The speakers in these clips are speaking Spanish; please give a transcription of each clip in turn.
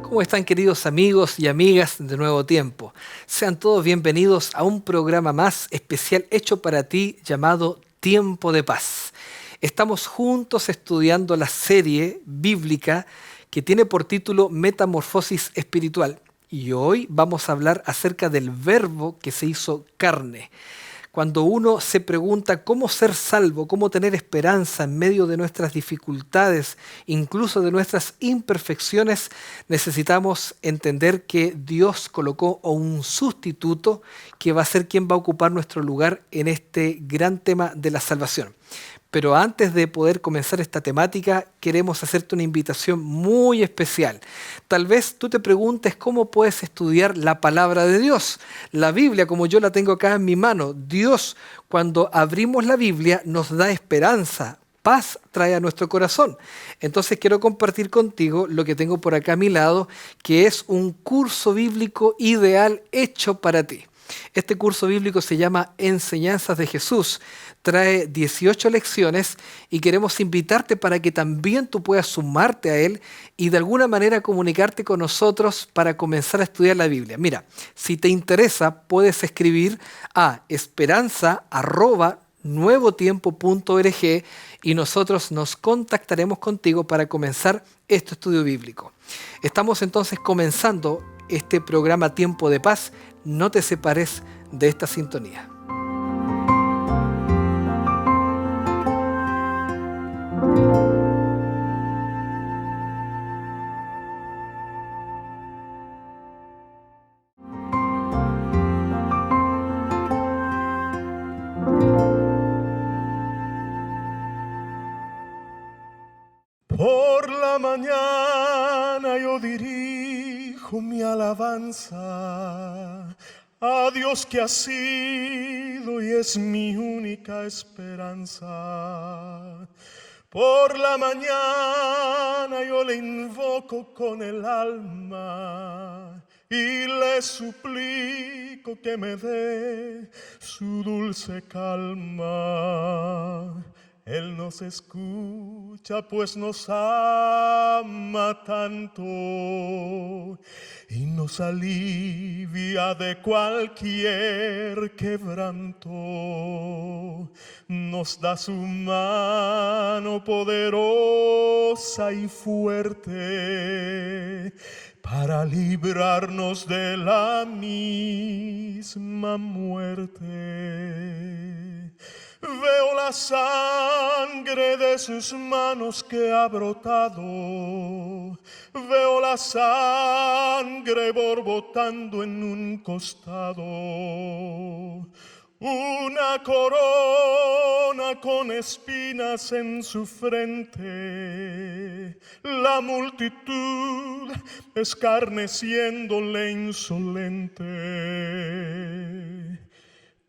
¿Cómo están, queridos amigos y amigas de Nuevo Tiempo? Sean todos bienvenidos a un programa más especial hecho para ti llamado Tiempo de Paz. Estamos juntos estudiando la serie bíblica que tiene por título Metamorfosis Espiritual. Y hoy vamos a hablar acerca del Verbo que se hizo carne. Cuando uno se pregunta cómo ser salvo, cómo tener esperanza en medio de nuestras dificultades, incluso de nuestras imperfecciones, necesitamos entender que Dios colocó un sustituto que va a ser quien va a ocupar nuestro lugar en este gran tema de la salvación. Pero antes de poder comenzar esta temática, queremos hacerte una invitación muy especial. Tal vez tú te preguntes cómo puedes estudiar la palabra de Dios. La Biblia, como yo la tengo acá en mi mano, Dios, cuando abrimos la Biblia, nos da esperanza, paz trae a nuestro corazón. Entonces quiero compartir contigo lo que tengo por acá a mi lado, que es un curso bíblico ideal hecho para ti. Este curso bíblico se llama Enseñanzas de Jesús. Trae 18 lecciones y queremos invitarte para que también tú puedas sumarte a él y de alguna manera comunicarte con nosotros para comenzar a estudiar la Biblia. Mira, si te interesa, puedes escribir a esperanza@nuevotiempo.org y nosotros nos contactaremos contigo para comenzar este estudio bíblico. Estamos entonces comenzando este programa Tiempo de Paz. No te separes de esta sintonía. Por la mañana yo dirijo mi alabanza a Dios que ha sido y es mi única esperanza. Por la mañana yo le invoco con el alma y le suplico que me dé su dulce calma. Él nos escucha, pues nos ama tanto y nos alivia de cualquier quebranto. Nos da su mano poderosa y fuerte para librarnos de la misma muerte. Veo la sangre de sus manos que ha brotado. Veo la sangre borbotando en un costado. Una corona con espinas en su frente. La multitud escarneciéndole insolente.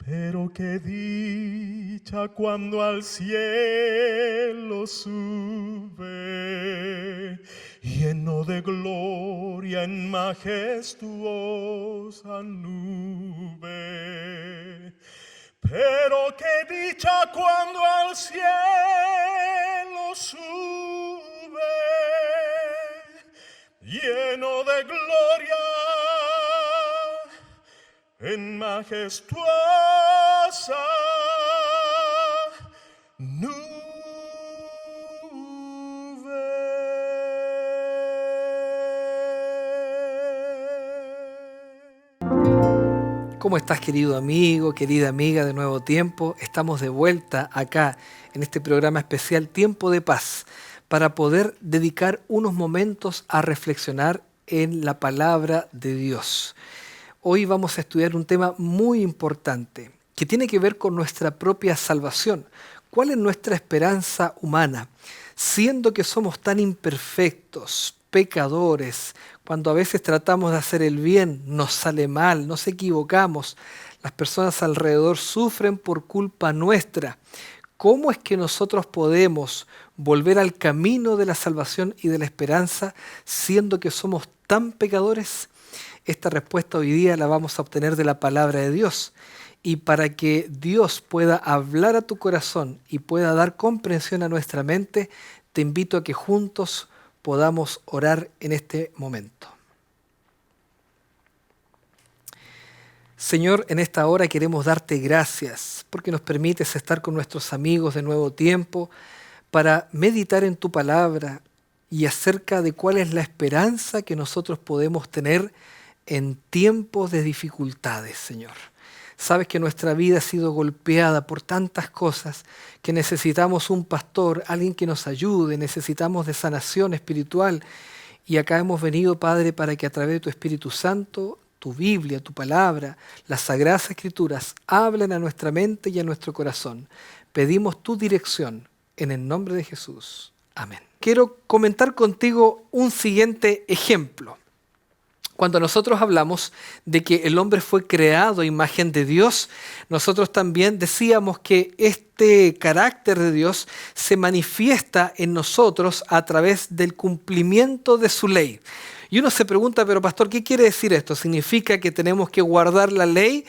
Pero qué dicha cuando al cielo sube, lleno de gloria en majestuosa nube. Pero qué dicha cuando al cielo sube, lleno de gloria en majestuosa nube. ¿Cómo estás, querido amigo, querida amiga de Nuevo Tiempo? Estamos de vuelta acá en este programa especial Tiempo de Paz para poder dedicar unos momentos a reflexionar en la palabra de Dios. Hoy vamos a estudiar un tema muy importante que tiene que ver con nuestra propia salvación. ¿Cuál es nuestra esperanza humana? Siendo que somos tan imperfectos, pecadores, cuando a veces tratamos de hacer el bien, nos sale mal, nos equivocamos, las personas alrededor sufren por culpa nuestra. ¿Cómo es que nosotros podemos volver al camino de la salvación y de la esperanza siendo que somos tan pecadores? Esta respuesta hoy día la vamos a obtener de la palabra de Dios. Y para que Dios pueda hablar a tu corazón y pueda dar comprensión a nuestra mente, te invito a que juntos podamos orar en este momento. Señor, en esta hora queremos darte gracias porque nos permites estar con nuestros amigos de Nuevo Tiempo para meditar en tu palabra y acerca de cuál es la esperanza que nosotros podemos tener en tiempos de dificultades, Señor. Sabes que nuestra vida ha sido golpeada por tantas cosas que necesitamos un pastor, alguien que nos ayude, necesitamos de sanación espiritual. Y acá hemos venido, Padre, para que a través de tu Espíritu Santo, tu Biblia, tu palabra, las Sagradas Escrituras, hablen a nuestra mente y a nuestro corazón. Pedimos tu dirección en el nombre de Jesús. Amén. Quiero comentar contigo un siguiente ejemplo. Cuando nosotros hablamos de que el hombre fue creado a imagen de Dios, nosotros también decíamos que este carácter de Dios se manifiesta en nosotros a través del cumplimiento de su ley. Y uno se pregunta, pero pastor, ¿qué quiere decir esto? ¿Significa que tenemos que guardar la ley?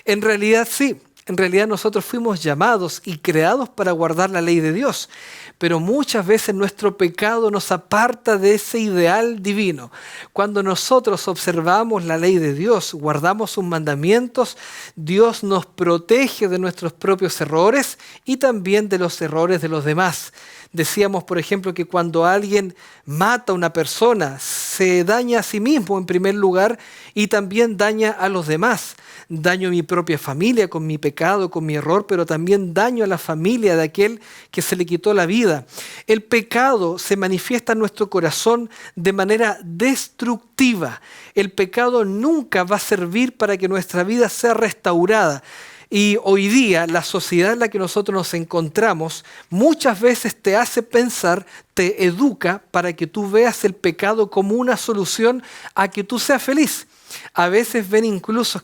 En realidad sí. En realidad nosotros fuimos llamados y creados para guardar la ley de Dios, pero muchas veces nuestro pecado nos aparta de ese ideal divino. Cuando nosotros observamos la ley de Dios, guardamos sus mandamientos, Dios nos protege de nuestros propios errores y también de los errores de los demás. Decíamos, por ejemplo, que cuando alguien mata a una persona, se daña a sí mismo en primer lugar y también daña a los demás. Daño a mi propia familia con mi pecado, con mi error, pero también daño a la familia de aquel que se le quitó la vida. El pecado se manifiesta en nuestro corazón de manera destructiva. El pecado nunca va a servir para que nuestra vida sea restaurada. Y hoy día la sociedad en la que nosotros nos encontramos muchas veces te hace pensar, te educa para que tú veas el pecado como una solución a que tú seas feliz. A veces ven incluso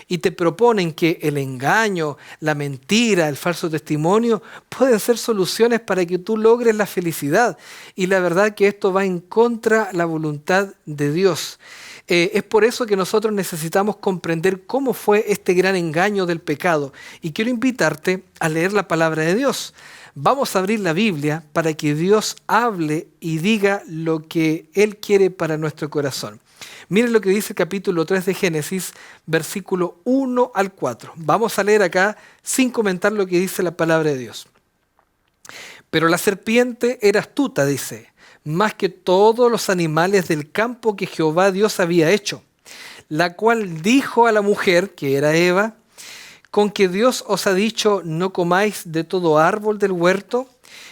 y te proponen que el engaño, la mentira, el falso testimonio pueden ser soluciones para que tú logres la felicidad. Y la verdad que esto va en contra de la voluntad de Dios. Es por eso que nosotros necesitamos comprender cómo fue este gran engaño del pecado. Y quiero invitarte a leer la palabra de Dios. Vamos a abrir la Biblia para que Dios hable y diga lo que Él quiere para nuestro corazón. Miren lo que dice el capítulo 3 de Génesis, versículo 1 al 4. Vamos a leer acá sin comentar lo que dice la palabra de Dios. Pero la serpiente era astuta, dice, más que todos los animales del campo que Jehová Dios había hecho, la cual dijo a la mujer, que era Eva, ¿con que Dios os ha dicho, no comáis de todo árbol del huerto?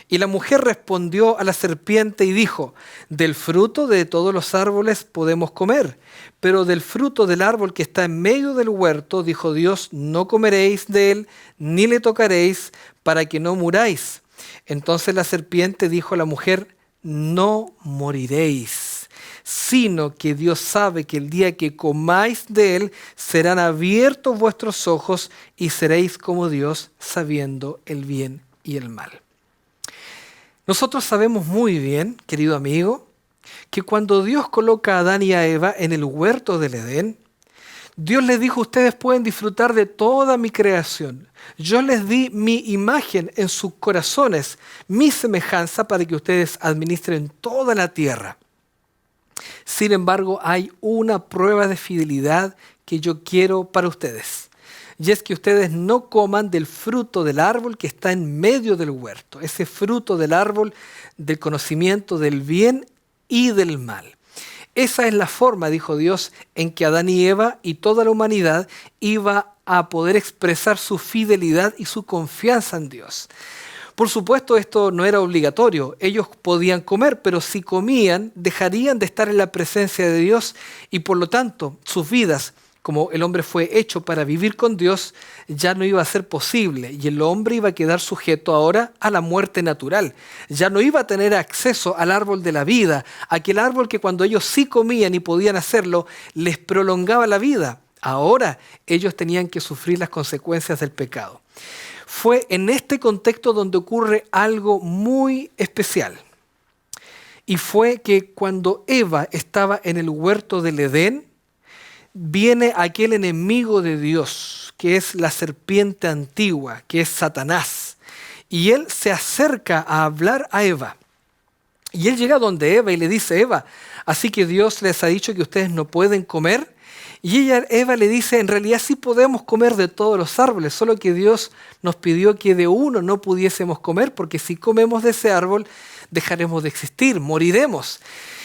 Y la mujer respondió a la serpiente y dijo, del fruto de todos los árboles podemos comer, pero del fruto del árbol que está en medio del huerto, dijo Dios, no comeréis de él, ni le tocaréis, para que no muráis. Entonces la serpiente dijo a la mujer, no moriréis, sino que Dios sabe que el día que comáis de él, serán abiertos vuestros ojos y seréis como Dios, sabiendo el bien y el mal. Nosotros sabemos muy bien, querido amigo, que cuando Dios coloca a Adán y a Eva en el huerto del Edén, Dios les dijo, ustedes pueden disfrutar de toda mi creación. Yo les di mi imagen en sus corazones, mi semejanza para que ustedes administren toda la tierra. Sin embargo, hay una prueba de fidelidad que yo quiero para ustedes. Y es que ustedes no coman del fruto del árbol que está en medio del huerto. Ese fruto del árbol del conocimiento del bien y del mal. Esa es la forma, dijo Dios, en que Adán y Eva y toda la humanidad iba a poder expresar su fidelidad y su confianza en Dios. Por supuesto, esto no era obligatorio. Ellos podían comer, pero si comían, dejarían de estar en la presencia de Dios y por lo tanto sus vidas, como el hombre fue hecho para vivir con Dios, ya no iba a ser posible y el hombre iba a quedar sujeto ahora a la muerte natural. Ya no iba a tener acceso al árbol de la vida, aquel árbol que cuando ellos sí comían y podían hacerlo, les prolongaba la vida. Ahora ellos tenían que sufrir las consecuencias del pecado. Fue en este contexto donde ocurre algo muy especial. Y fue que cuando Eva estaba en el huerto del Edén, viene aquel enemigo de Dios, que es la serpiente antigua, que es Satanás. Y él se acerca a hablar a Eva. Y él llega donde Eva y le dice, Eva, así que Dios les ha dicho que ustedes no pueden comer. Y Eva le dice, en realidad sí podemos comer de todos los árboles, solo que Dios nos pidió que de uno no pudiésemos comer, porque si comemos de ese árbol, dejaremos de existir, moriremos.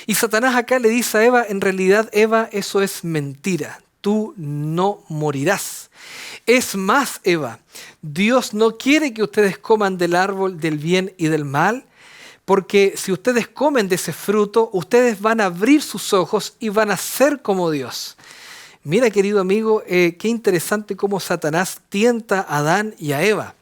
Y Satanás acá le dice a Eva, en realidad, Eva, eso es mentira, tú no morirás. Es más, Eva, Dios no quiere que ustedes coman del árbol del bien y del mal, porque si ustedes comen de ese fruto, ustedes van a abrir sus ojos y van a ser como Dios. Mira, querido amigo, qué interesante cómo Satanás tienta a Adán y a Eva.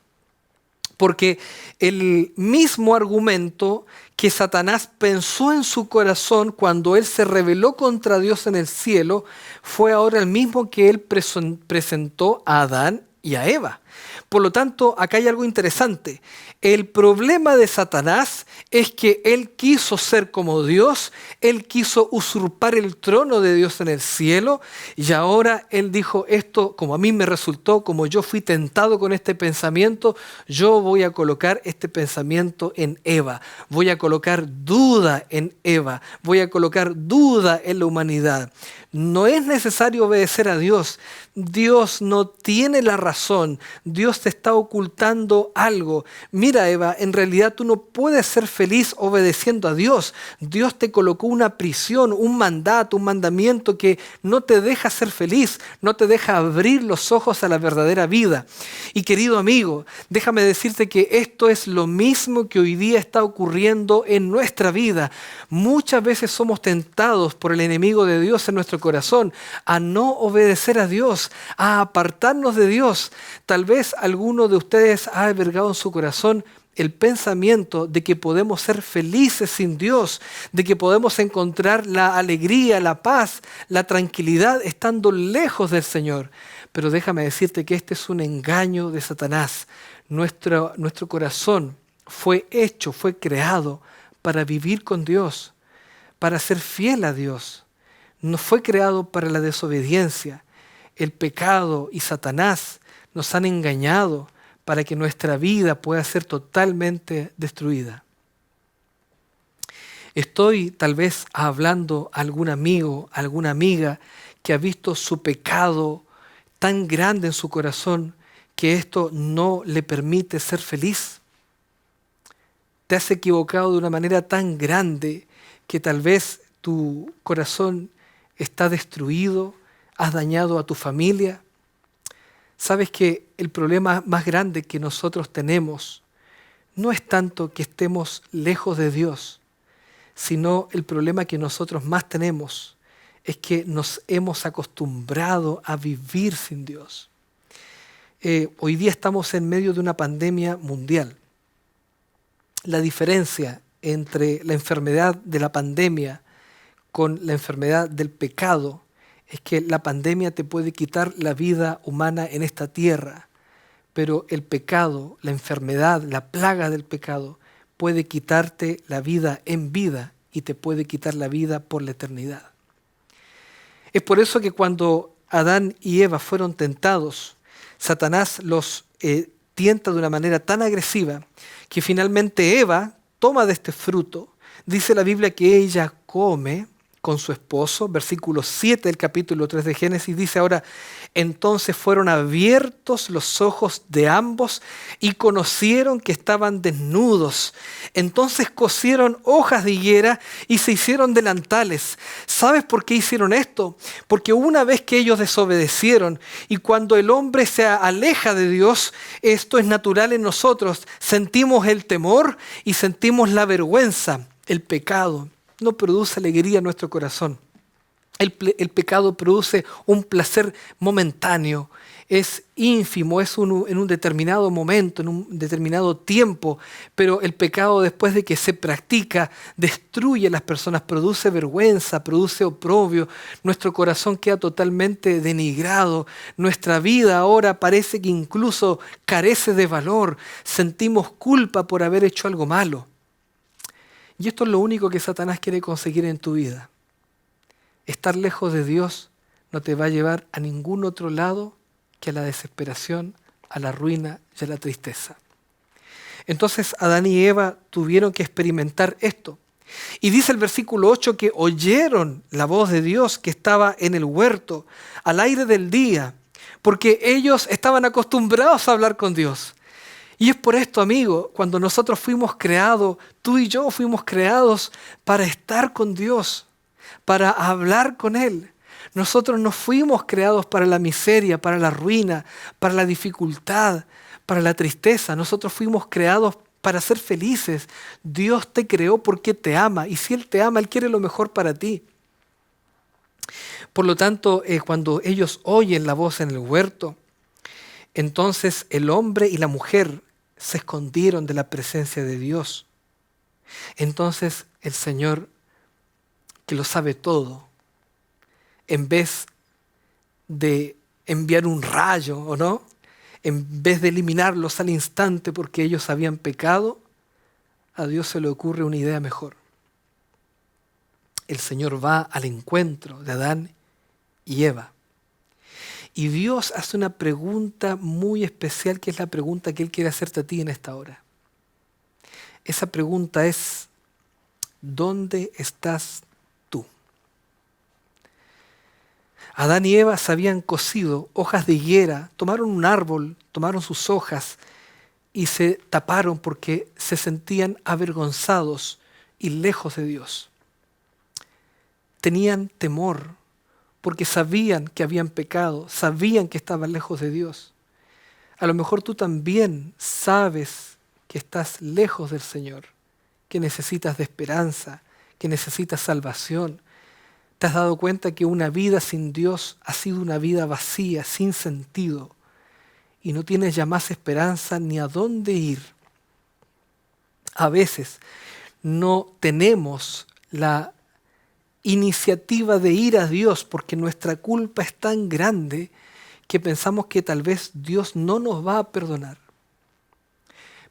Porque el mismo argumento que Satanás pensó en su corazón cuando él se rebeló contra Dios en el cielo, fue ahora el mismo que él presentó a Adán y a Eva. Por lo tanto, acá hay algo interesante. El problema de Satanás es que él quiso ser como Dios, él quiso usurpar el trono de Dios en el cielo, y ahora él dijo, esto como a mí me resultó, como yo fui tentado con este pensamiento, yo voy a colocar este pensamiento en Eva, voy a colocar duda en Eva, voy a colocar duda en la humanidad. No es necesario obedecer a Dios. Dios no tiene la razón. Dios te está ocultando algo. Mira, Eva, en realidad tú no puedes ser feliz obedeciendo a Dios. Dios te colocó una prisión, un mandato, un mandamiento que no te deja ser feliz, no te deja abrir los ojos a la verdadera vida. Y querido amigo, déjame decirte que esto es lo mismo que hoy día está ocurriendo en nuestra vida. Muchas veces somos tentados por el enemigo de Dios en nuestro corazón a no obedecer a Dios, a apartarnos de Dios. Tal vez alguno de ustedes ha albergado en su corazón el pensamiento de que podemos ser felices sin Dios, de que podemos encontrar la alegría, la paz, la tranquilidad estando lejos del Señor. Pero déjame decirte que este es un engaño de Satanás. Nuestro corazón fue hecho, fue creado para vivir con Dios, para ser fiel a Dios. No fue creado para la desobediencia. El pecado y Satanás nos han engañado para que nuestra vida pueda ser totalmente destruida. Estoy tal vez hablando a algún amigo, a alguna amiga que ha visto su pecado tan grande en su corazón que esto no le permite ser feliz. Te has equivocado de una manera tan grande que tal vez tu corazón está destruido, has dañado a tu familia. Sabes que el problema más grande que nosotros tenemos no es tanto que estemos lejos de Dios, sino el problema que nosotros más tenemos es que nos hemos acostumbrado a vivir sin Dios. Hoy día estamos en medio de una pandemia mundial. La diferencia entre la enfermedad de la pandemia con la enfermedad del pecado es que la pandemia te puede quitar la vida humana en esta tierra, pero el pecado, la enfermedad, la plaga del pecado puede quitarte la vida en vida y te puede quitar la vida por la eternidad. Es por eso que cuando Adán y Eva fueron tentados, Satanás los tienta de una manera tan agresiva que finalmente Eva toma de este fruto. Dice la Biblia que ella come con su esposo, versículo 7 del capítulo 3 de Génesis, dice ahora, entonces fueron abiertos los ojos de ambos y conocieron que estaban desnudos. Entonces cosieron hojas de higuera y se hicieron delantales. ¿Sabes por qué hicieron esto? Porque una vez que ellos desobedecieron y cuando el hombre se aleja de Dios, esto es natural en nosotros, sentimos el temor y sentimos la vergüenza, el pecado. No produce alegría en nuestro corazón. El pecado produce un placer momentáneo, es ínfimo, es en un determinado momento, en un determinado tiempo, pero el pecado después de que se practica destruye a las personas, produce vergüenza, produce oprobio, nuestro corazón queda totalmente denigrado, nuestra vida ahora parece que incluso carece de valor, sentimos culpa por haber hecho algo malo. Y esto es lo único que Satanás quiere conseguir en tu vida. Estar lejos de Dios no te va a llevar a ningún otro lado que a la desesperación, a la ruina y a la tristeza. Entonces Adán y Eva tuvieron que experimentar esto. Y dice el versículo 8 que oyeron la voz de Dios que estaba en el huerto, al aire del día, porque ellos estaban acostumbrados a hablar con Dios. Y es por esto, amigo, cuando nosotros fuimos creados, tú y yo fuimos creados para estar con Dios, para hablar con Él. Nosotros no fuimos creados para la miseria, para la ruina, para la dificultad, para la tristeza. Nosotros fuimos creados para ser felices. Dios te creó porque te ama. Y si Él te ama, Él quiere lo mejor para ti. Por lo tanto, cuando ellos oyen la voz en el huerto, entonces el hombre y la mujer se escondieron de la presencia de Dios. Entonces el Señor, que lo sabe todo, en vez de enviar un rayo, ¿o no?, en vez de eliminarlos al instante porque ellos habían pecado, a Dios se le ocurre una idea mejor. El Señor va al encuentro de Adán y Eva. Y Dios hace una pregunta muy especial, que es la pregunta que Él quiere hacerte a ti en esta hora. Esa pregunta es: ¿dónde estás tú? Adán y Eva se habían cosido hojas de higuera, tomaron un árbol, tomaron sus hojas y se taparon porque se sentían avergonzados y lejos de Dios. Tenían temor porque sabían que habían pecado, sabían que estaban lejos de Dios. A lo mejor tú también sabes que estás lejos del Señor, que necesitas de esperanza, que necesitas salvación. ¿Te has dado cuenta que una vida sin Dios ha sido una vida vacía, sin sentido, y no tienes ya más esperanza ni a dónde ir? A veces no tenemos la iniciativa de ir a Dios porque nuestra culpa es tan grande que pensamos que tal vez Dios no nos va a perdonar.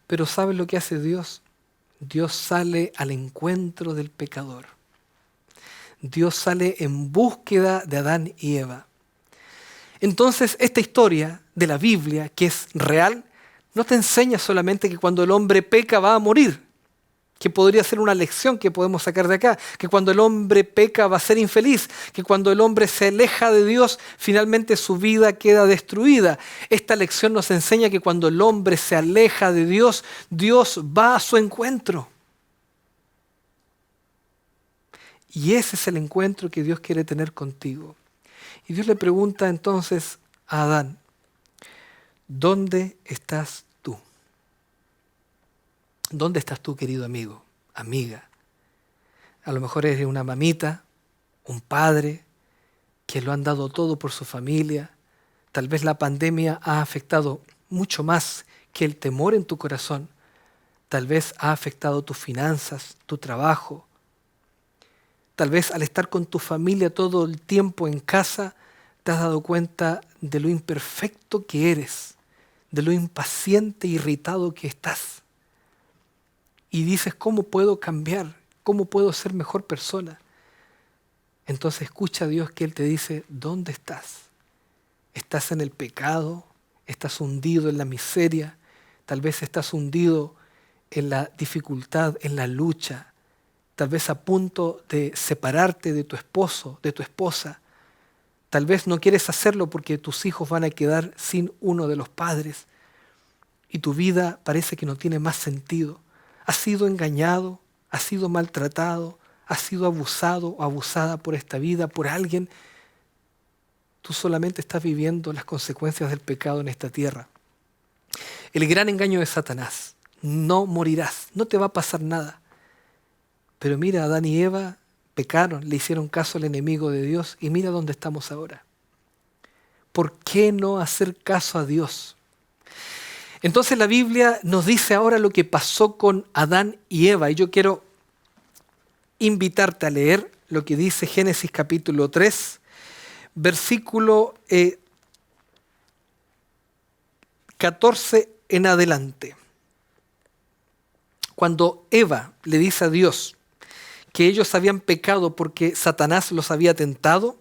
Pero ¿sabes lo que hace Dios? Dios sale al encuentro del pecador. Dios sale en búsqueda de Adán y Eva. Entonces, esta historia de la Biblia, que es real, no te enseña solamente que cuando el hombre peca va a morir, que podría ser una lección que podemos sacar de acá, que cuando el hombre peca va a ser infeliz, que cuando el hombre se aleja de Dios, finalmente su vida queda destruida. Esta lección nos enseña que cuando el hombre se aleja de Dios, Dios va a su encuentro. Y ese es el encuentro que Dios quiere tener contigo. Y Dios le pregunta entonces a Adán: ¿dónde estás tú? ¿Dónde estás tú, querido amigo, amiga? A lo mejor eres una mamita, un padre, que lo han dado todo por su familia. Tal vez la pandemia ha afectado mucho más que el temor en tu corazón. Tal vez ha afectado tus finanzas, tu trabajo. Tal vez al estar con tu familia todo el tiempo en casa, te has dado cuenta de lo imperfecto que eres, de lo impaciente e irritado que estás. Y dices: ¿cómo puedo cambiar? ¿Cómo puedo ser mejor persona? Entonces escucha a Dios que Él te dice: ¿dónde estás? ¿Estás en el pecado? ¿Estás hundido en la miseria? Tal vez estás hundido en la dificultad, en la lucha. Tal vez a punto de separarte de tu esposo, de tu esposa. Tal vez no quieres hacerlo porque tus hijos van a quedar sin uno de los padres. Y tu vida parece que no tiene más sentido. Has sido engañado, has sido maltratado, has sido abusado o abusada por esta vida, por alguien. Tú solamente estás viviendo las consecuencias del pecado en esta tierra. El gran engaño de Satanás: no morirás, no te va a pasar nada. Pero mira, Adán y Eva pecaron, le hicieron caso al enemigo de Dios y mira dónde estamos ahora. ¿Por qué no hacer caso a Dios? Entonces la Biblia nos dice ahora lo que pasó con Adán y Eva. Y yo quiero invitarte a leer lo que dice Génesis capítulo 3, versículo 14 en adelante. Cuando Eva le dice a Dios que ellos habían pecado porque Satanás los había tentado,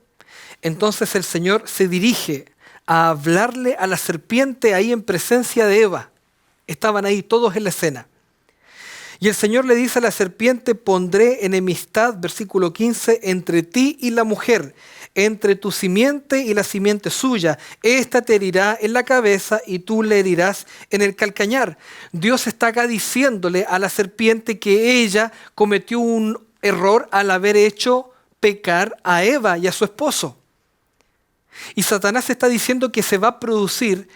entonces el Señor se dirige a hablarle a la serpiente ahí en presencia de Eva. Estaban ahí todos en la escena. Y el Señor le dice a la serpiente, pondré enemistad, versículo 15, entre ti y la mujer, entre tu simiente y la simiente suya. Esta te herirá en la cabeza y tú le herirás en el calcañar. Dios está acá diciéndole a la serpiente que ella cometió un error al haber hecho pecar a Eva y a su esposo. Y Satanás está diciendo que se va a producir,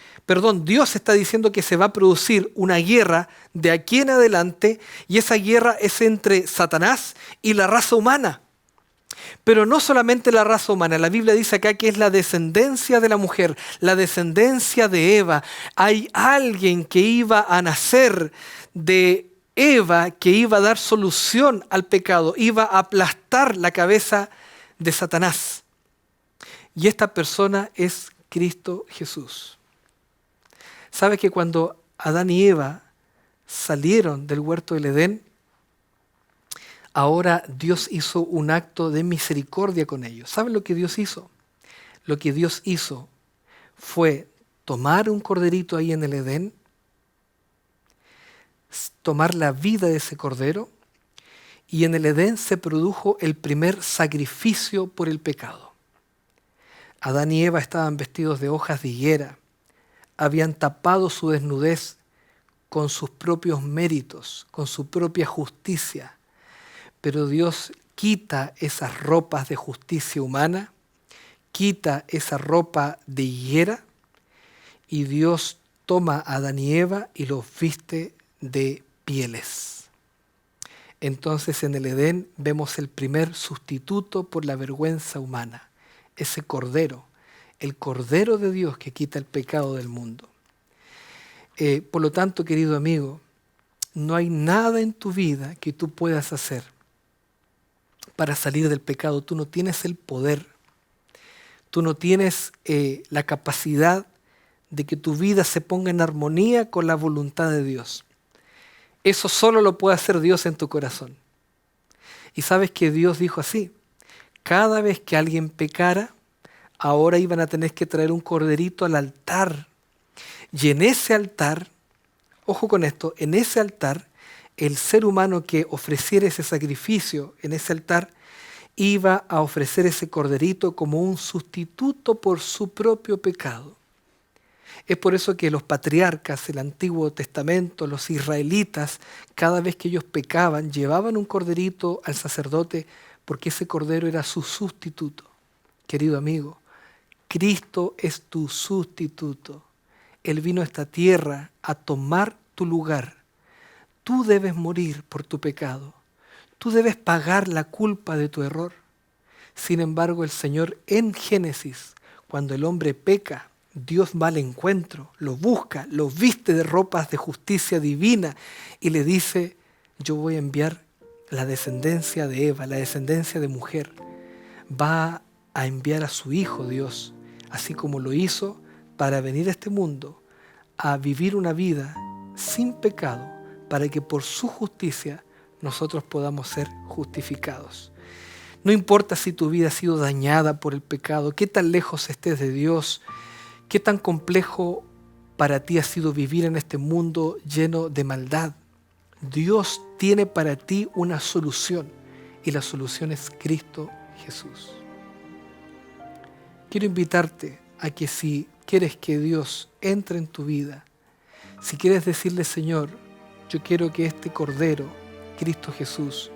Dios está diciendo que se va a producir una guerra de aquí en adelante, y esa guerra es entre Satanás y la raza humana. Pero no solamente la raza humana, la Biblia dice acá que es la descendencia de la mujer, la descendencia de Eva. Hay alguien que iba a nacer de Eva, que iba a dar solución al pecado, iba a aplastar la cabeza de Satanás. Y esta persona es Cristo Jesús. ¿Sabes que cuando Adán y Eva salieron del huerto del Edén, ahora Dios hizo un acto de misericordia con ellos? ¿Saben lo que Dios hizo? Lo que Dios hizo fue tomar un corderito ahí en el Edén, tomar la vida de ese cordero, y en el Edén se produjo el primer sacrificio por el pecado. Adán y Eva estaban vestidos de hojas de higuera, habían tapado su desnudez con sus propios méritos, con su propia justicia. Pero Dios quita esas ropas de justicia humana, quita esa ropa de higuera, y Dios toma a Adán y Eva y los viste de pieles. Entonces en el Edén vemos el primer sustituto por la vergüenza humana, ese cordero, el Cordero de Dios que quita el pecado del mundo. Por lo tanto, querido amigo, no hay nada en tu vida que tú puedas hacer para salir del pecado. Tú no tienes el poder, tú no tienes la capacidad de que tu vida se ponga en armonía con la voluntad de Dios. Eso solo lo puede hacer Dios en tu corazón. Y sabes que Dios dijo así: cada vez que alguien pecara, ahora iban a tener que traer un corderito al altar. Y en ese altar, ojo con esto, en ese altar, el ser humano que ofreciera ese sacrificio en ese altar iba a ofrecer ese corderito como un sustituto por su propio pecado. Es por eso que los patriarcas, el Antiguo Testamento, los israelitas, cada vez que ellos pecaban, llevaban un corderito al sacerdote, porque ese cordero era su sustituto. Querido amigo, Cristo es tu sustituto. Él vino a esta tierra a tomar tu lugar. Tú debes morir por tu pecado. Tú debes pagar la culpa de tu error. Sin embargo, el Señor en Génesis, cuando el hombre peca, Dios va al encuentro, lo busca, lo viste de ropas de justicia divina y le dice: yo voy a enviar la descendencia de Eva, la descendencia de mujer. Va a enviar a su Hijo Dios, así como lo hizo, para venir a este mundo a vivir una vida sin pecado, para que por su justicia nosotros podamos ser justificados. No importa si tu vida ha sido dañada por el pecado, qué tan lejos estés de Dios, qué tan complejo para ti ha sido vivir en este mundo lleno de maldad. Dios tiene para ti una solución, y la solución es Cristo Jesús. Quiero invitarte a que si quieres que Dios entre en tu vida, si quieres decirle: Señor, yo quiero que este Cordero, Cristo Jesús,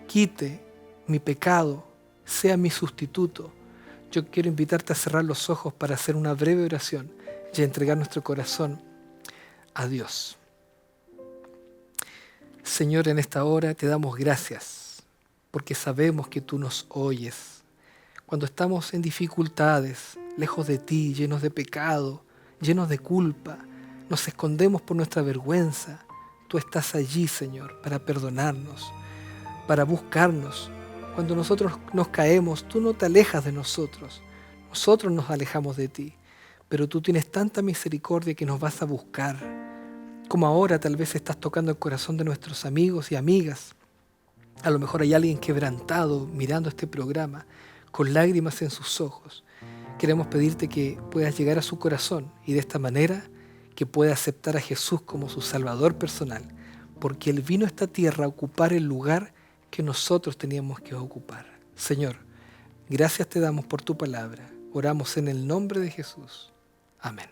quite mi pecado, sea mi sustituto, yo quiero invitarte a cerrar los ojos para hacer una breve oración y a entregar nuestro corazón a Dios. Señor, en esta hora te damos gracias porque sabemos que tú nos oyes. Cuando estamos en dificultades, lejos de ti, llenos de pecado, llenos de culpa, nos escondemos por nuestra vergüenza. Tú estás allí, Señor, para perdonarnos, para buscarnos. Cuando nosotros nos caemos, tú no te alejas de nosotros. Nosotros nos alejamos de ti. Pero tú tienes tanta misericordia que nos vas a buscar. Como ahora tal vez estás tocando el corazón de nuestros amigos y amigas. A lo mejor hay alguien quebrantado mirando este programa, con lágrimas en sus ojos. Queremos pedirte que puedas llegar a su corazón y de esta manera que pueda aceptar a Jesús como su Salvador personal, porque Él vino a esta tierra a ocupar el lugar que nosotros teníamos que ocupar. Señor, gracias te damos por tu palabra. Oramos en el nombre de Jesús. Amén.